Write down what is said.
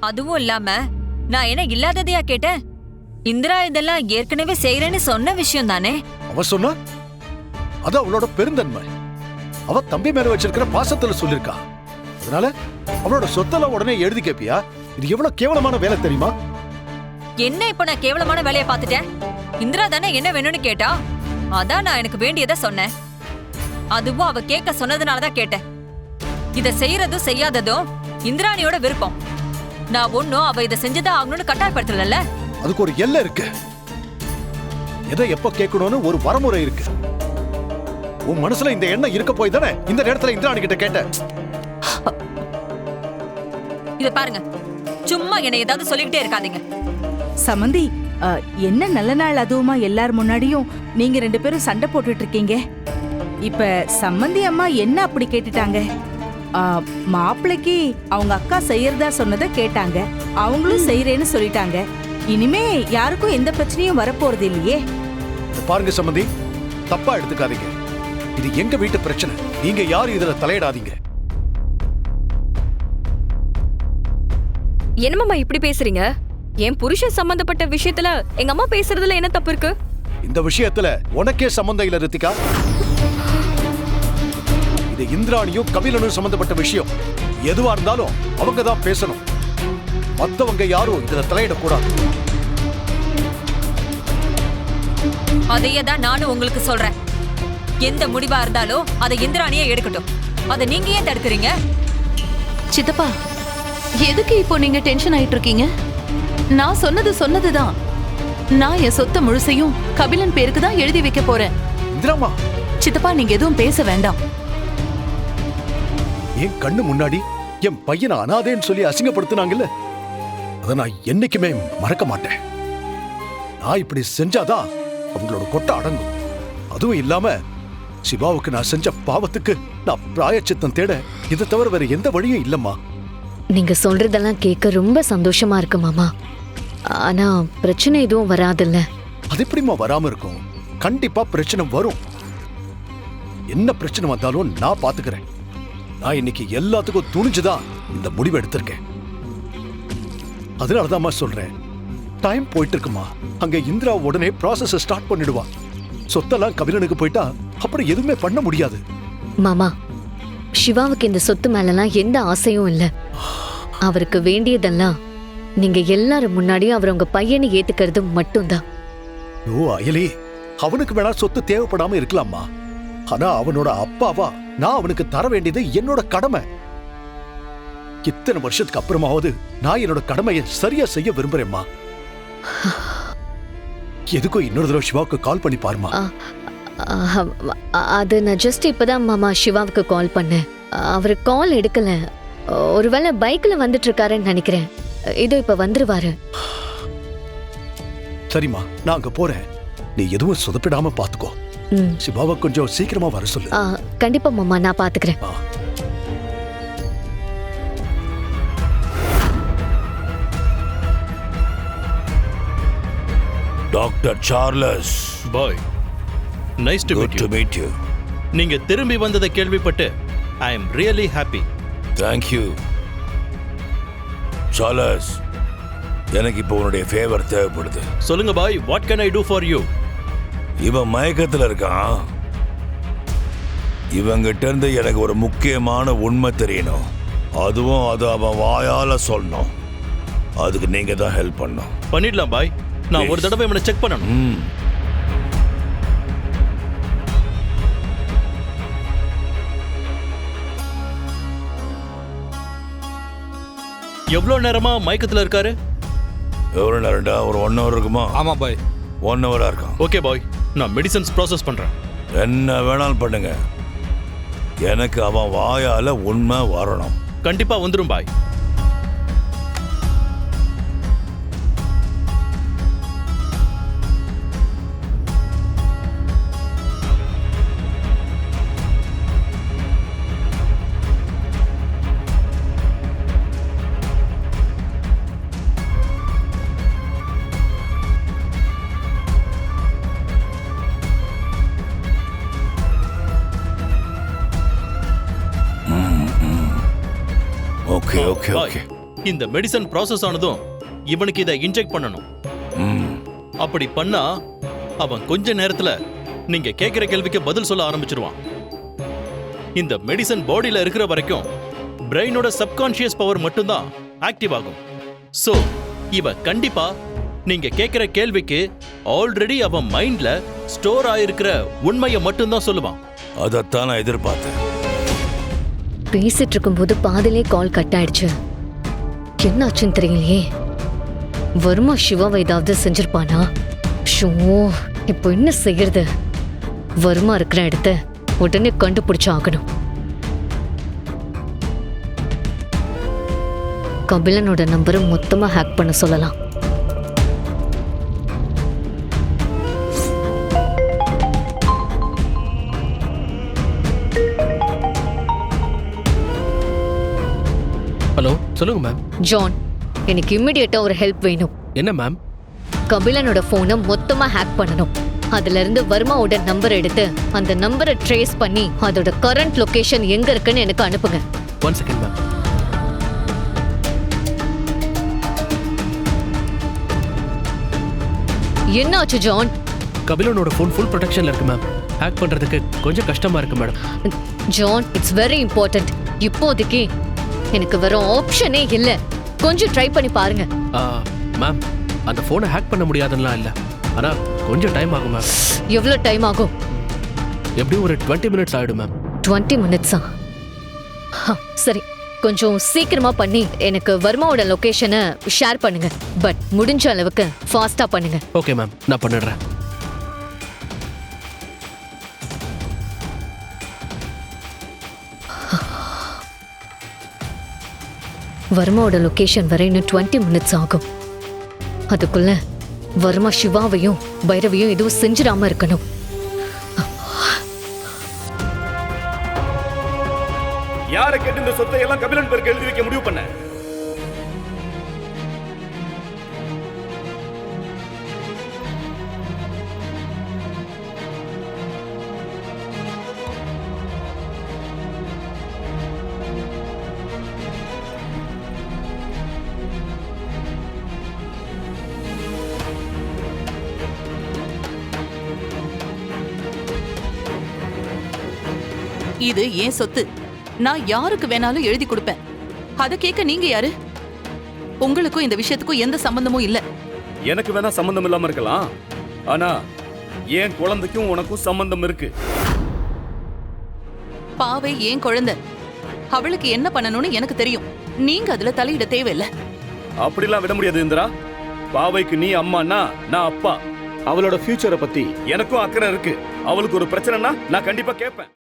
அதுவும் இல்லாம நான் என்ன இல்லாததையா கேட்டேன்? இந்திரா இதெல்லாம் ஏற்கனவே செய்யறேன்னு சொன்ன விஷயம் தானே. அவ சொன்னா அது அவளோட பெருந்தன்மை. அவ தம்பி மேல வச்சிருக்கிற பாசத்துல சொல்லிருக்கா. அதனால அவளோட சொத்தெல்லாம் உடனே எழுதி கேப்பியா? இது எவ்வளவு கேவலமான வேலை தெரியுமா? என்ன இப்ப நான் கேவலமான வேலையை பார்த்துட்டேன்? இந்திரா தானே என்ன வேணும்னு கேட்டா, அதான் நான் எனக்கு வேண்டியதை சொன்னேன். அதுவும் அவ கேட்க சொன்னதுனாலதான் கேட்டேன். இத செய்யறதும் செய்யாததும் இந்திராணியோட விருப்பம். நான் ஒன்னும் அவ இதை செஞ்சுதான் ஆகணும்னு கட்டாயப்படுத்தல. அதுக்கு ஒரு எல்லை இருக்கு. எதை எப்ப கேட்கணும்னு ஒரு வரமுறை இருக்கு. உன் மனசுல இந்த எண்ணம் இருக்க போய் தானே இந்த நேரத்துல இந்திராணி கிட்ட கேட்ட. இத பாருங்க, சும்மா என்னை ஏதாவது சொல்லிக்கிட்டே இருக்காதீங்க. சமந்தி, என்ன நல்ல நாள் அதுவுமா எல்லார் முன்னாடியும் நீங்க 2 பேரும் சண்டை போட்டுட்டு இருக்கீங்க. இப்ப சம்மந்தி அம்மா என்ன அப்படி கேட்டுட்டாங்க? மாப்பிள்ளைக்கு அவங்க அக்கா செய்யறதா சொன்னதை கேட்டாங்க, அவங்களும் செய்யறேன்னு சொல்லிட்டாங்க. இனிமே யாருக்கும் எந்த பிரச்சனையும் வரப்போறது இல்லையே. பாருங்க சம்பந்தி, தப்பா எடுத்துக்காதீங்க. இது எங்க வீட்டு பிரச்சனை. நீங்க யாரும் இதுல தலையிடாதீங்க. என்னம்மா இப்படி பேசுறீங்க? என் புருஷன் சம்பந்தப்பட்ட விஷயத்துல எங்க அம்மா பேசுறதுல என்ன தப்பு இருக்கு? இந்த விஷயத்துல உனக்கே சம்பந்தம் இல்ல ரித்திகா. இது இந்திராணியும் கபிலனும் சம்பந்தப்பட்ட விஷயம். எதுவா இருந்தாலும் அவங்க தான் பேசணும். மத்தவங்க யாரும் இதுல தலையிடக்கூடாது. அதையே தான் நானும் உங்களுக்கு சொல்றேன். எந்த முடிவா இருந்தாலும் அதை இந்திராணியே எடுக்கட்டும். அதை நீங்க ஏன் தடுக்கிறீங்க? சித்தப்பா, எதுக்கு இப்போ நீங்க டென்ஷன் ஆயிட்டு இருக்கீங்க? நான் சொன்னதுதான். நான் என் சொத்தை முழுசையும் கபிலன் பேருக்கு தான் எழுதி வைக்க போறேன். இந்திராமா, சித்தப்பா நீங்க எதுவும் பேச வேண்டாம். என் கண்ணு முன்னாடி என் பையனை அனாதேன்னு சொல்லி அசிங்கப்படுத்தினாங்கல்ல, அதை நான் என்னைக்குமே மறக்க மாட்டேன். நான் இப்படி செஞ்சாதான் அவங்களோட கொட்டை அடங்கும். அதுவும் இல்லாம சிவாவுக்கு நான் செஞ்ச பாவத்துக்கு நான் பிராயச்சித்தம் தேட இதை தவிர வேற எந்த வழியும் இல்லம்மா. நீங்க சொல்றதெல்லாம் கேட்க ரொம்ப சந்தோஷமா இருக்கு மாமா. ஆனா பிரச்சனை எதுவும் வராதுல்ல? அது எப்படிமா வராம இருக்கும்? கண்டிப்பா பிரச்சனை வரும். என்ன பிரச்சனை வந்தாலும் நான் பாத்துக்கிறேன். நான் இன்னைக்கு எல்லாத்துக்கும் துணிஞ்சுதான் இந்த முடிவு எடுத்திருக்கேன். அதனாலதான் சொல்றேன், டைம் போயிட்டு இருக்குமா. அங்க இந்திரா உடனே ப்ராசஸ் ஸ்டார்ட் பண்ணிடுவா. சொத்தெல்லாம் கபிலனுக்கு போயிட்டா அப்புறம் எதுவுமே பண்ண முடியாது. மாமா, சிவாவுக்கு இந்த சொத்து மேலலாம் எந்த ஆசையும் இல்ல. அவருக்கு வேண்டியதெல்லாம் நீங்க எல்லாரும் முன்னாடியும் அவர் உங்க பையனை ஏத்துக்கிறது மட்டும்தான். ஓ அயலி, அவனுக்கு வேணா சொத்து தேவைப்படாம இருக்கலாமா. ஆனா அவனோட அப்பாவா நான் அவனுக்கு தர வேண்டியது என்னோட கடமை. இத்தனை வருஷத்துக்கு அப்புறமாவது நான் என்னோட கடமையை சரியா செய்ய விரும்புறேம்மா. எதுக்கும் இன்னொரு தடவை சிவாவுக்கு கால் பண்ணி பாருமா. அது நான் ஜஸ்ட் இப்பதான் மாமா சிவாவுக்கு கால் பண்ணேன். அவரு கால் எடுக்கல. ஒருவேளை பைக்ல வந்துட்டு இருக்காருன்னு நினைக்கிறேன். இதோ இப்ப வந்துருவாரு. சரிம்மா, நான் அங்க போறேன். நீ எதுவும் சொதப்பிடாம பாத்துக்கோ. சிவாவை கொஞ்சம் சீக்கிரமா வர சொல்லு. கண்டிப்பா மாமா, நான் பாத்துக்கிறேன். Doctor Charles. பாய், நைஸ் டு மீட் யூ. நீங்க திரும்பி வந்ததை கேள்விப்பட்டு I am really happy. Thank you. Charles, எனக்கு இப்போ உன்னுடைய ஃபேவர் தேவைப்படுது. சொல்லுங்க பாய், what can I do for you? இவன் மயக்கத்துல இருக்கான். இவங்கிட்ட இருந்து எனக்கு ஒரு முக்கியமான உண்மை தெரியணும். அதுவும் அது அவன் வாயால சொல்லணும். அதுக்கு நீங்க தான் ஹெல்ப் பண்ணணும். பண்ணிடலாம் பாய். நான் ஒரு தடவை இவனை செக் பண்ணணும். எவ்வளவு நேரமா மயக்கத்துல இருக்காரு? எவ்வளவு நேரம்டா? ஒரு 1 hour இருக்குமா? ஆமா பாய், 1 hour இருக்கான். ஓகே பாய், நான் மெடிசன்ஸ் ப்ராசஸ் பண்றேன். என்ன வேணாலும் பண்ணுங்க, எனக்கு அவன் வாயால உண்மை வரணும். கண்டிப்பா வந்துரும் பாய். Okay okay okay. இந்த மெடிசன் ப்ராசஸ் ஆனதும் இவனுக்கு இதை இன்ஜெக்ட் பண்ணணும். ம். அப்படி பண்ணா அவன் கொஞ்ச நேரத்துல நீங்க கேட்கிற கேள்விக்கு பதில் சொல்ல ஆரம்பிச்சிருவான். இந்த மெடிசன் பாடியில இருக்கிற வரைக்கும் பிரெயினோட சப்கான்ஷியஸ் பவர் மட்டும்தான் ஆக்டிவ் ஆகும். சோ இவ கண்டிப்பா நீங்க கேட்கிற கேள்விக்கு ஆல்ரெடி அவன் மைண்ட்ல ஸ்டோர் ஆயிருக்கிற உண்மையை மட்டும்தான் சொல்லுவான். அதைத்தான் நான் எதிர்பார்த்தேன். பேசிட்டு இருக்கும்போது பாதிலே கால் கட் ஆயிடுச்சு. என்னாச்சுன்னு தெரியலையே. வர்மா சிவாவை ஏதாவது செஞ்சிருப்பானா? ஷோ, இப்போ என்ன செய்யறது? வர்மா இருக்கிற இடத்த உடனே கண்டுபிடிச்சு ஆகணும். கபிலனோட நம்பரை மொத்தமா ஹேக் பண்ண சொல்லலாம். ஹலோ, சொல்லுங்க மேம். ஜான், எனக்கு இம்மிடியேட்டா ஒரு ஹெல்ப் வேணும். என்ன மேம்? கபிலனோட போனை மொத்தமா ஹேக் பண்ணணும். அதுல இருந்து வர்மாவோட நம்பர் எடுத்து அந்த நம்பரை ட்ரேஸ் பண்ணி அதோட கரண்ட் லொகேஷன் எங்க இருக்குன்னு எனக்கு அனுப்புங்க. 1 செகண்ட் மேம். என்ன ஆச்சு ஜான்? கபிலனோட ஃபோன் ஃபுல் ப்ரொடெக்ஷன்ல இருக்கு மேம். ஹேக் பண்றதுக்கு கொஞ்சம் கஷ்டமா இருக்கு madam. John, it's very important. இப்போதைக்கு எனக்கு வேற ஆப்ஷனே இல்ல. கொஞ்சம் ட்ரை பண்ணி பாருங்க. மேம், அந்த ஃபோனை ஹேக் பண்ண முடியாதுன்னா இல்ல, ஆனா கொஞ்சம் டைம் ஆகும் மேம். எவ்வளவு டைம் ஆகும்? எப்படியும் ஒரு 20 மினிட்ஸ் ஆயிடும் மேம். 20 மினிட்ஸா? சரி, கொஞ்சம் சீக்கிரமா பண்ணி எனக்கு வர்மாவோட லொகேஷனை ஷேர் பண்ணுங்க. பட் முடிஞ்ச அளவுக்கு ஃபாஸ்டா பண்ணுங்க. ஓகே மேம், நான் பண்ணிடுறேன். வர்மாவோட லொகேஷன் வரை இன்னும் 20 மினிட்ஸ் ஆகும். அதுக்குள்ள வர்மா சிவாவையும் பைரவியும் எதுவும் செஞ்சிடாம இருக்கணும். யாரை கேட்டு இந்த சொத்தை எல்லாம் கபிலன் பேருக்கு எழுதி வைக்க முடிவு பண்ண? இது ஏன் சொத்து. நான் யாருக்கு வேணாலும் எழுதி கொடுப்பேன். அத கேட்க நீங்க யாரு? உங்களுக்கும் இந்த விஷயத்துக்கும் எந்த சம்பந்தமும் இல்ல. எனக்கு வேணா சம்பந்தம் இல்லாம இருக்கலாம், ஆனா என் குழந்தைக்கும் உனக்கும் சம்பந்தம் இருக்கு. பாவை ஏன் குழந்தை, அவளுக்கு என்ன பண்ணணும்னு எனக்கு தெரியும். நீங்க அதுல தலையிட தேவையில்லை. அப்படிலாம் விட முடியாது இந்திரா. பாவைக்கு நீ அம்மானா நான் அப்பா. அவளோட ஃபியூச்சரை பத்தி எனக்கும் அக்கறை இருக்கு. அவளுக்கு ஒரு பிரச்சனைனா நான் கண்டிப்பா கேட்பேன்.